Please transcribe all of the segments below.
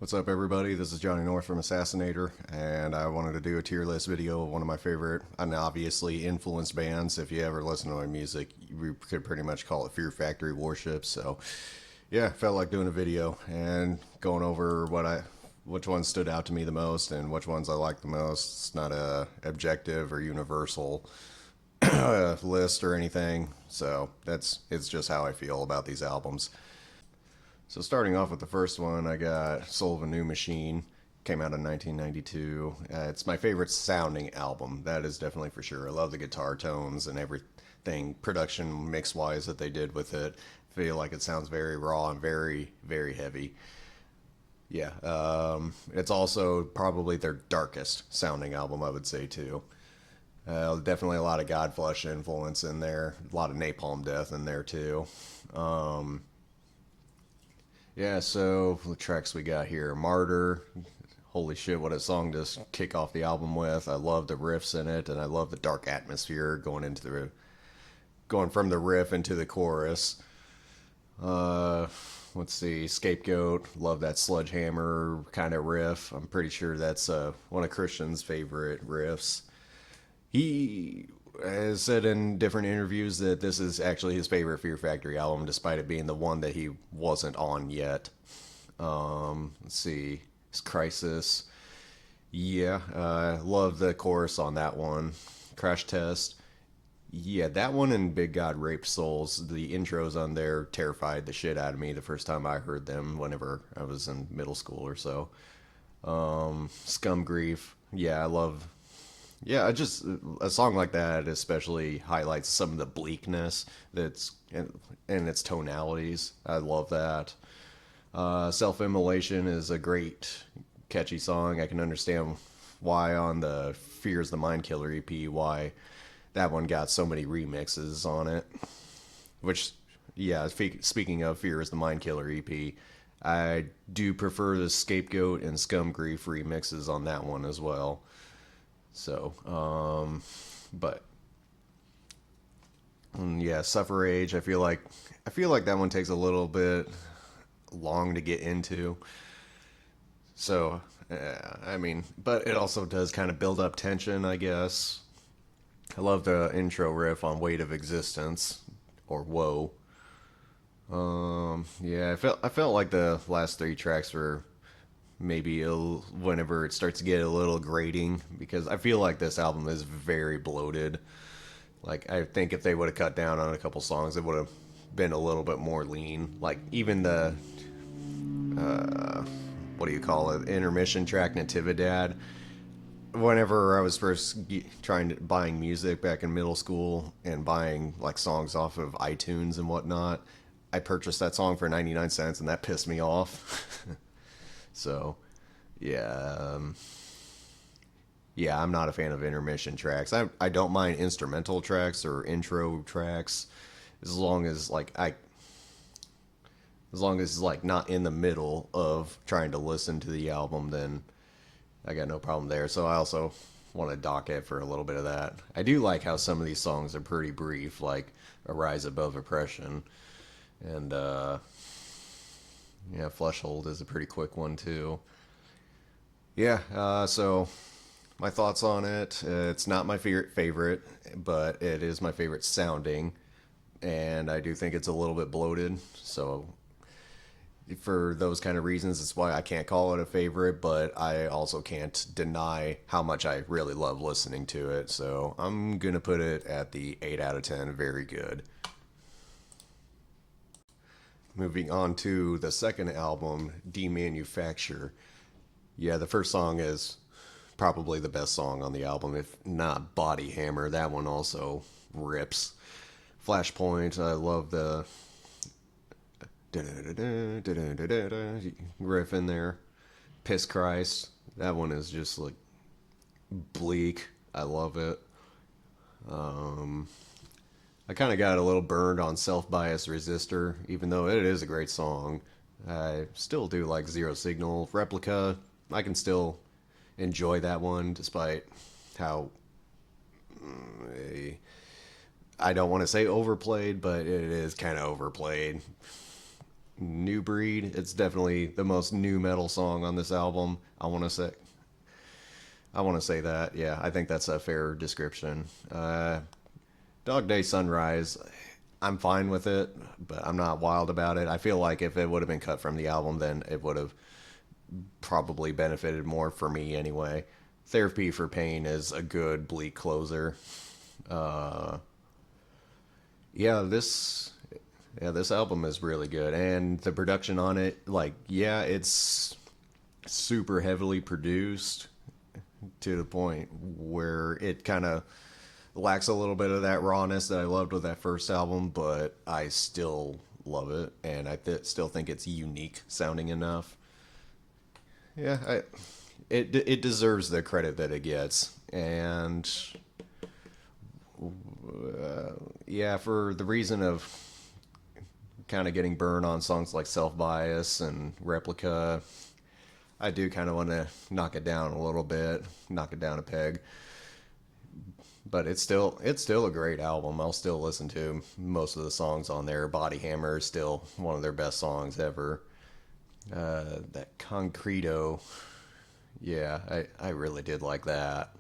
What's up, everybody? This is Johnny North from Assassinator, and I wanted to do a tier list video of one of my favorite and obviously influenced bands. If you ever listen to my music, you could pretty much call it Fear Factory Worship. So, yeah, felt like doing a video and going over which ones stood out to me the most and which ones I like the most. It's not a objective or universal list or anything, so it's just how I feel about these albums. So starting off with the first one, I got Soul of a New Machine. Came out in 1992. It's my favorite sounding album. That is definitely for sure. I love the guitar tones and everything, production mix-wise that they did with it. I feel like it sounds very raw and very, very heavy. Yeah, it's also probably their darkest sounding album, I would say, too. Definitely a lot of Godflesh influence in there. A lot of Napalm Death in there, too. Um, Yeah, so the tracks we got here, Martyr. Holy shit, what a song to kick off the album with. I love the riffs in it, and I love the dark atmosphere going from the riff into the chorus. Uh, let's see, Scapegoat. Love that sledgehammer kind of riff. I'm pretty sure that's one of Christian's favorite riffs. He has said in different interviews that this is actually his favorite Fear Factory album, despite it being the one that he wasn't on yet. Let's see, it's Crisis. Yeah, love the chorus on that one. Crash Test. Yeah, that one and Big God Raped Souls. The intros on there terrified the shit out of me the first time I heard them. Whenever I was in middle school or so. Scum Grief. Yeah, I love yeah, I just a song like that especially highlights some of the bleakness that's in its tonalities. I love that. Self-Immolation is a great, catchy song. I can understand why on the Fear is the Mind Killer EP, why that one got so many remixes on it. Which, yeah, speaking of Fear is the Mind Killer EP, I do prefer the Scapegoat and Scum Grief remixes on that one as well. So, but yeah, Suffer Age. I feel like that one takes a little bit long to get into. So, I mean, but it also does kind of build up tension, I guess. I love the intro riff on Weight of Existence or Woe. Yeah, I felt like the last three tracks were maybe whenever it starts to get a little grating because I feel like this album is very bloated. Like I think if they would have cut down on a couple songs, it would have been a little bit more lean. Like even the what do you call it? Intermission track Natividad. Whenever I was first trying to buying music back in middle school and buying like songs off of iTunes and whatnot, I purchased that song for 99 cents and that pissed me off. So, yeah, yeah, I'm not a fan of intermission tracks. I don't mind instrumental tracks or intro tracks as long as it's like not in the middle of trying to listen to the album, then I got no problem there. So I also want to dock it for a little bit of that. I do like how some of these songs are pretty brief, like "A Rise Above Oppression," and yeah, Fleshhold is a pretty quick one too. Yeah, so my thoughts on it. It's not my favorite, but it is my favorite sounding, and I do think it's a little bit bloated. So for those kind of reasons, it's why I can't call it a favorite, but I also can't deny how much I really love listening to it. So I'm gonna put it at the 8 out of 10. Very good. Moving on to the second album, Demanufacture. Yeah, the first song is probably the best song on the album, if not Body Hammer. That one also rips. Flashpoint, I love the riff in there. Piss Christ, that one is just like bleak. I love it. I kind of got a little burned on Self Bias Resistor, even though it is a great song. I still do like Zero Signal. Replica, I can still enjoy that one despite how I don't want to say overplayed, but it is kind of overplayed. New Breed. It's definitely the most new metal song on this album. I want to say that. Yeah, I think that's a fair description. Dog Day Sunrise. I'm fine with it, but I'm not wild about it. I feel like if it would have been cut from the album, then it would have probably benefited more for me anyway. Therapy for Pain is a good bleak closer. Uh, yeah, this album is really good, and the production on it, like, yeah, it's super heavily produced to the point where it kind of lacks a little bit of that rawness that I loved with that first album, but I still love it, and still think it's unique sounding enough. Yeah, it deserves the credit that it gets, and yeah, for the reason of kind of getting burned on songs like Self Bias and Replica, I do kind of want to knock it down a little bit, knock it down a peg. But it's still a great album. I'll still listen to most of the songs on there. Body Hammer is still one of their best songs ever. That Concreto, yeah, I really did like that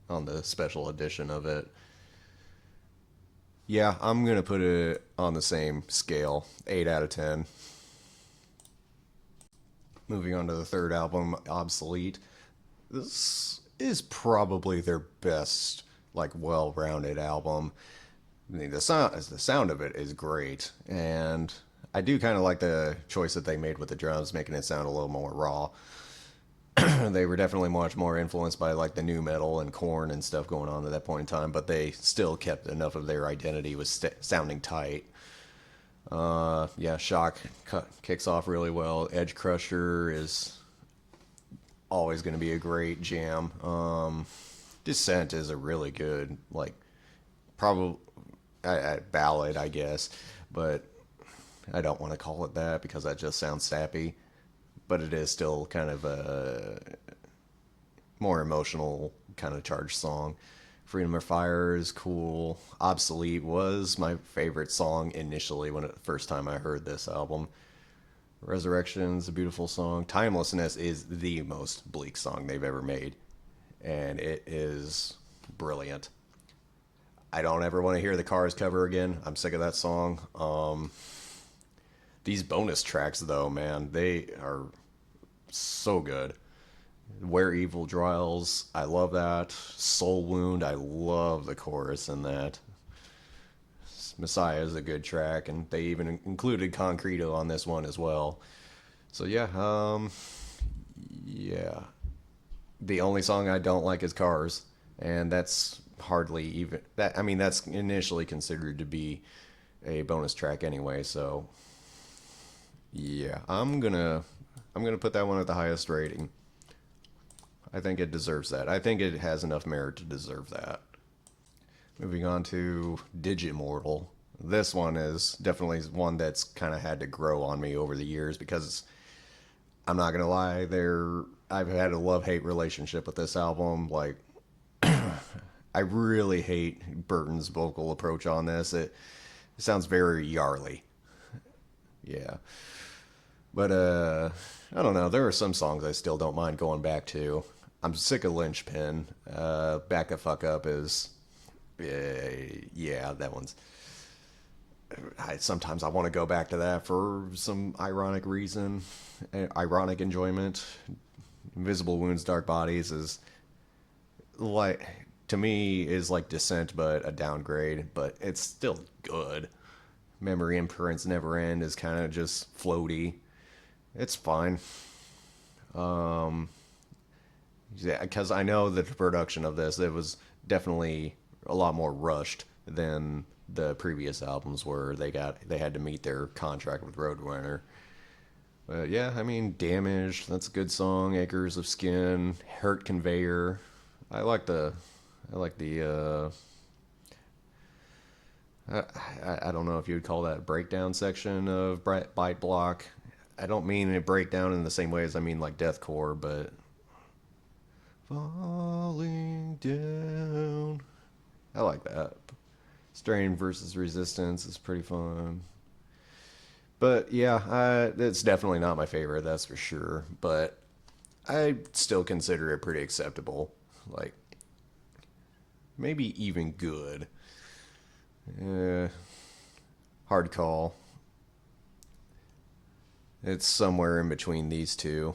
on the special edition of it. Yeah, I'm gonna put it on the same scale, 8 out of 10. Moving on to the third album, Obsolete. This is probably their best, like, well-rounded album. I mean, the sound of it is great, and I do kind of like the choice that they made with the drums, making it sound a little more raw. They were definitely much more influenced by like the new metal and Korn and stuff going on at that point in time, but they still kept enough of their identity with sounding tight. Yeah, Shock kicks off really well. Edge Crusher is always going to be a great jam. Descent is a really good, like, probably ballad, I guess, but I don't want to call it that because that just sounds sappy. But it is still kind of a more emotional kind of charged song. Freedom of Fire is cool. Obsolete was my favorite song initially when the first time I heard this album. Resurrection's a beautiful song. Timelessness is the most bleak song they've ever made, and it is brilliant. I don't ever want to hear the Cars cover again. I'm sick of that song. These bonus tracks, though, man, they are so good. Where Evil Dwells, I love that. Soul Wound, I love the chorus in that. Messiah is a good track, and they even included Concreto on this one as well. So yeah. The only song I don't like is Cars, and that's hardly even that. I mean, that's initially considered to be a bonus track anyway. So yeah, I'm gonna put that one at the highest rating. I think it deserves that. I think it has enough merit to deserve that. Moving on to Digimortal. This one is definitely one that's kind of had to grow on me over the years because I'm not gonna lie, I've had a love-hate relationship with this album. Like, I really hate Burton's vocal approach on this. It sounds very Yarly. Yeah. But I don't know. There are some songs I still don't mind going back to. I'm sick of Lynchpin. Back the Fuck Up is, yeah, that one's. Sometimes I want to go back to that for some ironic reason, ironic enjoyment. Invisible Wounds, Dark Bodies is like, to me, is like Descent, but a downgrade. But it's still good. Memory Imprints Never End is kind of just floaty. It's fine. Um, yeah, because I know that the production of this, it was definitely a lot more rushed than the previous albums were. They had to meet their contract with Roadrunner. But yeah, I mean, Damaged, that's a good song. Acres of Skin, Hurt Conveyor. I like the, I like the. I don't know if you would call that breakdown section of Bite Block. I don't mean a breakdown in the same way as I mean like deathcore, but falling down. I like that. Strain versus Resistance is pretty fun. But yeah, it's definitely not my favorite, that's for sure. But I still consider it pretty acceptable. Like, maybe even good. Uh, Hard call. It's somewhere in between these two.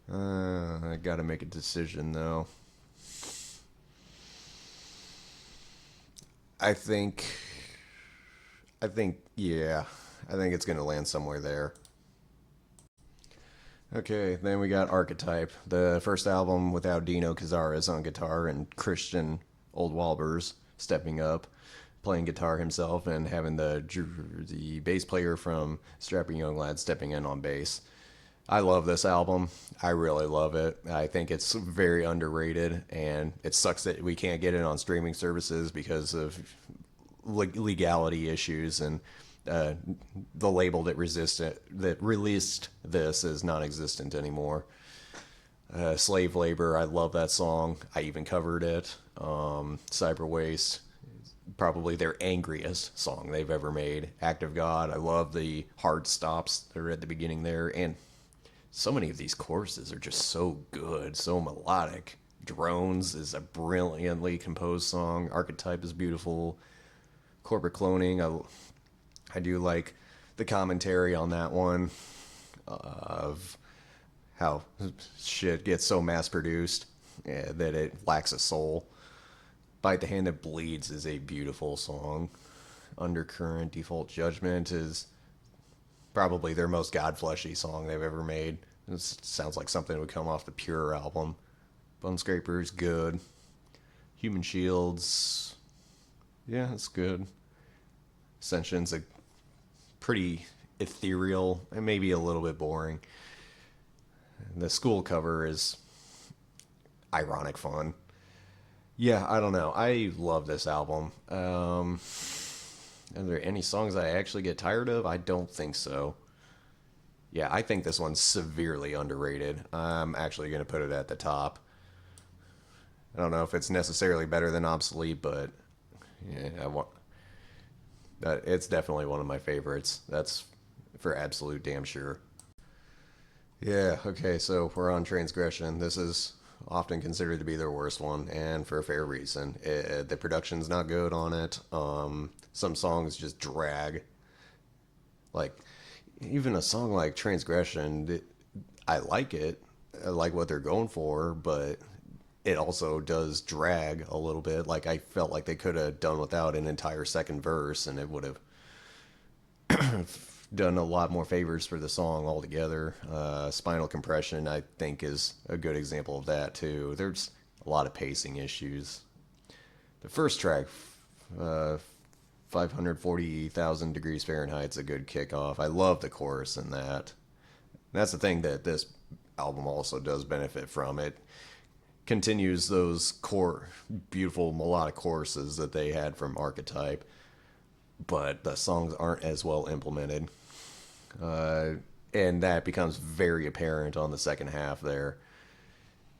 I gotta make a decision though. I think, yeah, I think it's gonna land somewhere there. Okay, then we got Archetype, the first album without Dino Cazares on guitar and Christian Oldwalbers stepping up, playing guitar himself, and having the bass player from Strapping Young Lad stepping in on bass. I love this album. I really love it. I think it's very underrated, and it sucks that we can't get it on streaming services because of legality issues, and uh, the label that released this is non-existent anymore. Slave Labor, I love that song. I even covered it. Cyber Waste, probably their angriest song they've ever made. Act of God, I love the hard stops that are at the beginning there, and so many of these choruses are just so good, so melodic. Drones is a brilliantly composed song. Archetype is beautiful. Corporate Cloning, I do like the commentary on that one of how shit gets so mass produced that it lacks a soul. Bite the Hand That Bleeds is a beautiful song. Undercurrent Default Judgment is probably their most godfleshy song they've ever made. It sounds like something that would come off the Pure album. Bone Scraper's good. Human Shields, yeah, it's good. Ascension's a pretty ethereal and maybe a little bit boring. The school cover is ironic fun. Yeah, I don't know. I love this album. Are there any songs I actually get tired of? I don't think so. Yeah, I think this one's severely underrated. I'm actually going to put it at the top. I don't know if it's necessarily better than Obsolete, but yeah, it's definitely one of my favorites. That's for absolute damn sure. Yeah, okay, so we're on Transgression. This is often considered to be their worst one, and for a fair reason. The production's not good on it. Some songs just drag. Like, even a song like Transgression, I like it. I like what they're going for, but it also does drag a little bit. Like, I felt like they could have done without an entire second verse, and it would have done a lot more favors for the song altogether. Spinal Compression, I think, is a good example of that, too. There's a lot of pacing issues. The first track, 540,000 degrees Fahrenheit, is a good kickoff. I love the chorus in that. That's the thing that this album also does benefit from. It continues those core, beautiful melodic choruses that they had from Archetype, but the songs aren't as well implemented. And that becomes very apparent on the second half there.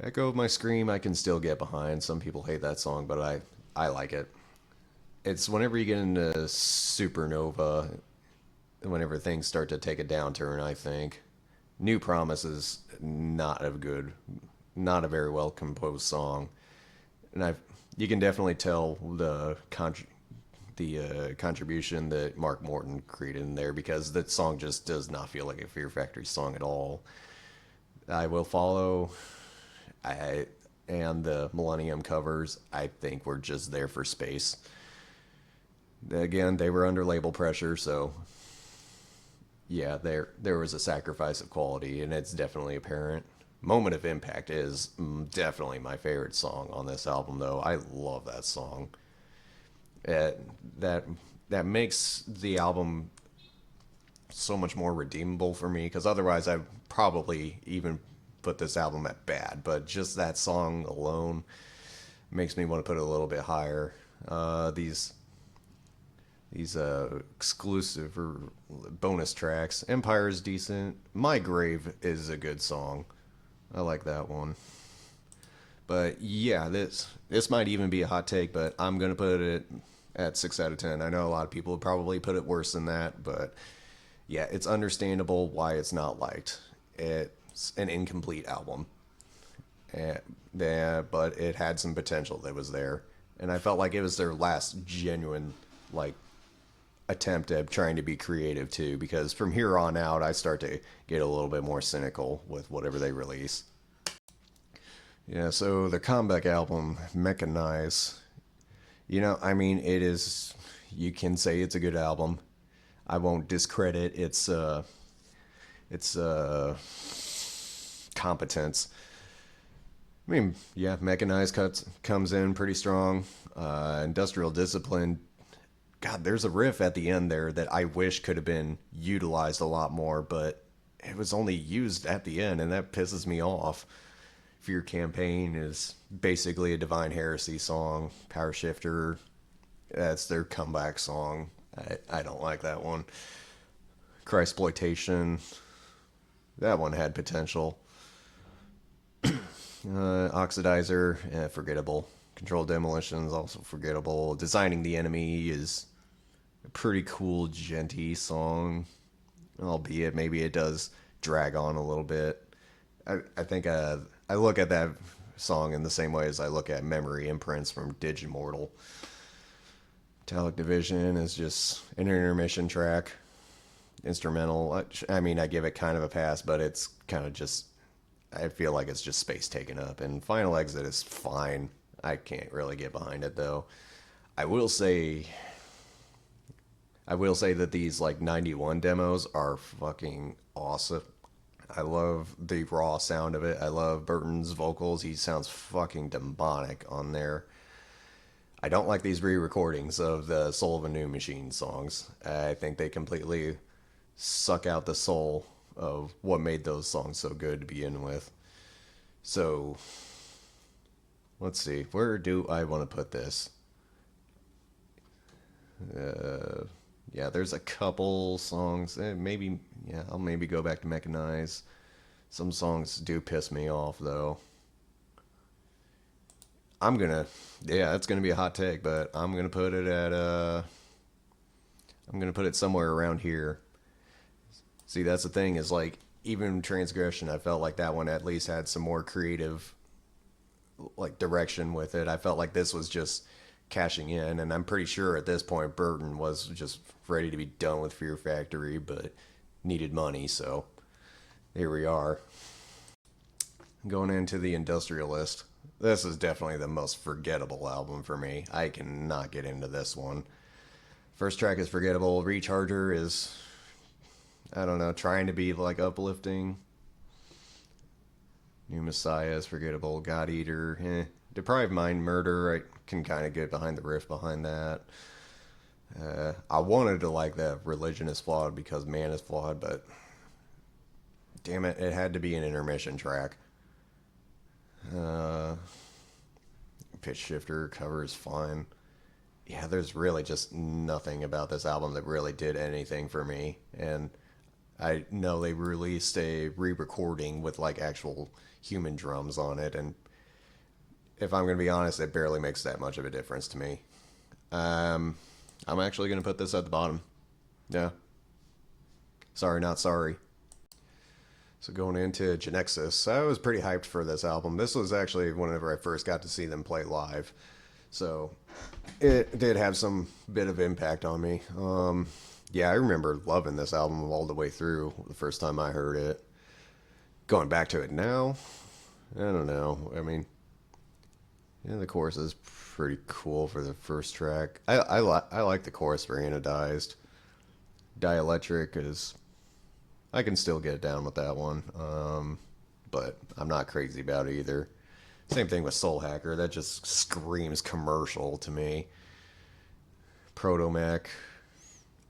Echo of My Scream, I can still get behind. Some people hate that song, but I like it. It's whenever you get into Supernova, whenever things start to take a downturn, I think. New Promise is not a very well composed song. And you can definitely tell the contribution that Mark Morton created in there, because that song just does not feel like a Fear Factory song at all. I Will Follow, and the Millennium covers, I think were just there for space. Again, they were under label pressure, so yeah, there was a sacrifice of quality, and it's definitely apparent. Moment of Impact is definitely my favorite song on this album, though. I love that song. That that makes the album so much more redeemable for me, because otherwise I probably even put this album at bad. But just that song alone makes me want to put it a little bit higher. These exclusive or bonus tracks. Empire is decent. My Grave is a good song. I like that one. But yeah, this might even be a hot take, but I'm gonna put it at 6 out of 10. I know a lot of people would probably put it worse than that, but yeah, it's understandable why it's not liked. It's an incomplete album. And, yeah, but it had some potential that was there. And I felt like it was their last genuine, like, attempt at trying to be creative too, because from here on out I start to get a little bit more cynical with whatever they release. Yeah, so the comeback album, Mechanize, I mean, it is, you can say it's a good album. I won't discredit its competence. I mean, yeah, Mechanize comes in pretty strong. Industrial Discipline, God, there's a riff at the end there that I wish could have been utilized a lot more, but it was only used at the end, and that pisses me off. Fear Campaign is basically a Divine Heresy song. Power Shifter, that's their comeback song. I don't like that one. Christploitation, that one had potential. Oxidizer, forgettable. Controlled Demolitions, also forgettable. Designing the Enemy is a pretty cool, genty song, albeit maybe it does drag on a little bit. I think I look at that song in the same way as I look at Memory Imprints from Digimortal. Metallic Division is just an intermission track. Instrumental, I mean, I give it kind of a pass, but it's kind of just, I feel like it's just space taken up. And Final Exit is fine. I can't really get behind it though. I will say that these like 91 demos are fucking awesome. I love the raw sound of it. I love Burton's vocals. He sounds fucking demonic on there. I don't like these re-recordings of the Soul of a New Machine songs. I think they completely suck out the soul of what made those songs so good to begin with. So, let's see. Where do I want to put this? Yeah, there's a couple songs. Maybe, yeah, I'll maybe go back to Mechanize. Some songs do piss me off, though. It's gonna be a hot take, but I'm gonna put it at, I'm gonna put it somewhere around here. See, that's the thing, is like, even Transgression, I felt like that one at least had some more creative, like, direction with it. I felt like this was just cashing in, and I'm pretty sure at this point Burton was just ready to be done with Fear Factory, but needed money, so here we are. Going into the Industrialist. This is definitely the most forgettable album for me. I cannot get into this one. First track is forgettable. Recharger is, I don't know, trying to be like uplifting. New Messiah is forgettable. God Eater, Deprived Mind Murder, I can kind of get behind the riff behind that. I wanted to like that Religion is Flawed because Man is Flawed, but damn it, it had to be an intermission track. Pitch Shifter cover is fine. Yeah, there's really just nothing about this album that really did anything for me. And I know they released a re-recording with like actual human drums on it, and if I'm going to be honest, it barely makes that much of a difference to me. I'm actually going to put this at the bottom. Yeah. Sorry, not sorry. So going into Genexus, I was pretty hyped for this album. This was actually whenever I first got to see them play live. So it did have some bit of impact on me. Yeah, I remember loving this album all the way through the first time I heard it. Going back to it now, I don't know. I mean, yeah, the chorus is pretty cool for the first track. I like the chorus for Anodized. Dielectric is, I can still get down with that one, but I'm not crazy about it either. Same thing with Soul Hacker. That just screams commercial to me. Protomech.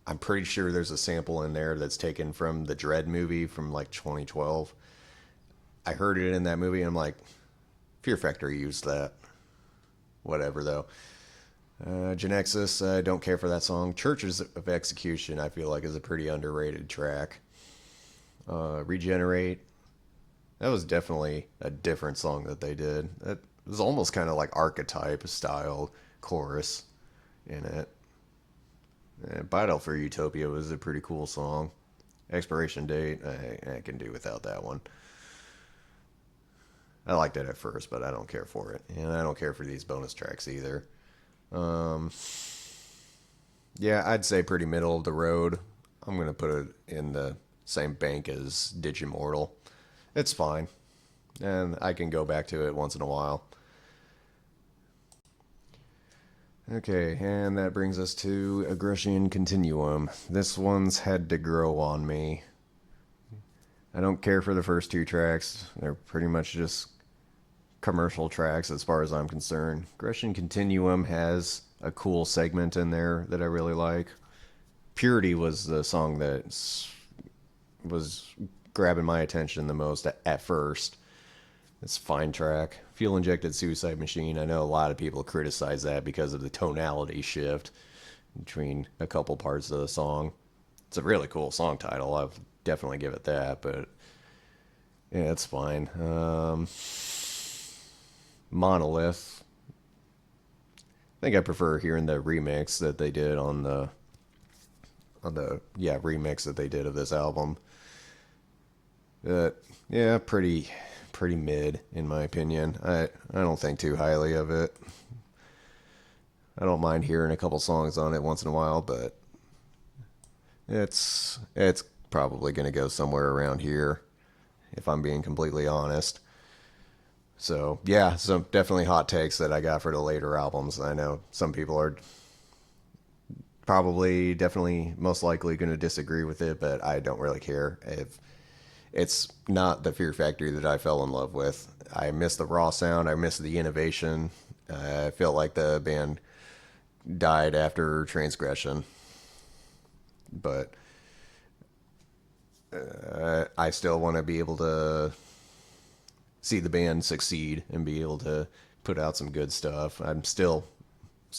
I'm pretty sure there's a sample in there that's taken from the Dread movie from like 2012. I heard it in that movie and I'm like, Fear Factory used that. Whatever though. Genexus, I don't care for that song. Churches of Execution, I feel like, is a pretty underrated track. Regenerate. That was definitely a different song that they did. It was almost kind of like Archetype style chorus in it. Battle for Utopia was a pretty cool song. Expiration Date, I can do without that one. I liked it at first, but I don't care for it. And I don't care for these bonus tracks either. Um, yeah, I'd say pretty middle of the road. I'm going to put it in the same bank as Digimortal. It's fine. And I can go back to it once in a while. Okay, and that brings us to Aggression Continuum. This one's had to grow on me. I don't care for the first two tracks. They're pretty much just commercial tracks as far as I'm concerned. Aggression Continuum has a cool segment in there that I really like. Purity was the song that was grabbing my attention the most at first. It's a fine track. Fuel Injected Suicide Machine. I know a lot of people criticize that because of the tonality shift between a couple parts of the song. It's a really cool song title. I'll definitely give it that, but yeah, it's fine. Monolith. I think I prefer hearing the remix that they did on the remix that they did of this album. Yeah, pretty mid in my opinion. I don't think too highly of it. I don't mind hearing a couple songs on it once in a while, but it's probably going to go somewhere around here if I'm being completely honest. So, yeah, some definitely hot takes that I got for the later albums. I know some people are probably definitely most likely going to disagree with it, but I don't really care. If it's not the Fear Factory that I fell in love with. I miss the raw sound. I miss the innovation. I felt like the band died after Transgression, but I still want to be able to see the band succeed and be able to put out some good stuff. I'm still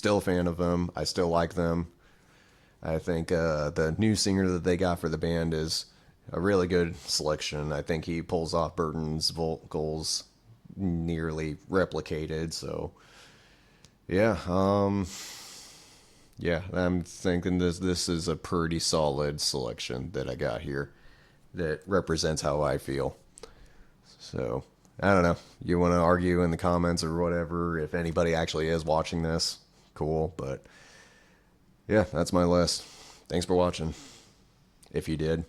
a fan of them. I still like them. I think the new singer that they got for the band is a really good selection. I think he pulls off Burton's vocals nearly replicated. So, yeah, I'm thinking this is a pretty solid selection that I got here that represents how I feel. So, I don't know. You want to argue in the comments or whatever if anybody actually is watching this? Cool, but yeah, that's my list. Thanks for watching. If you did.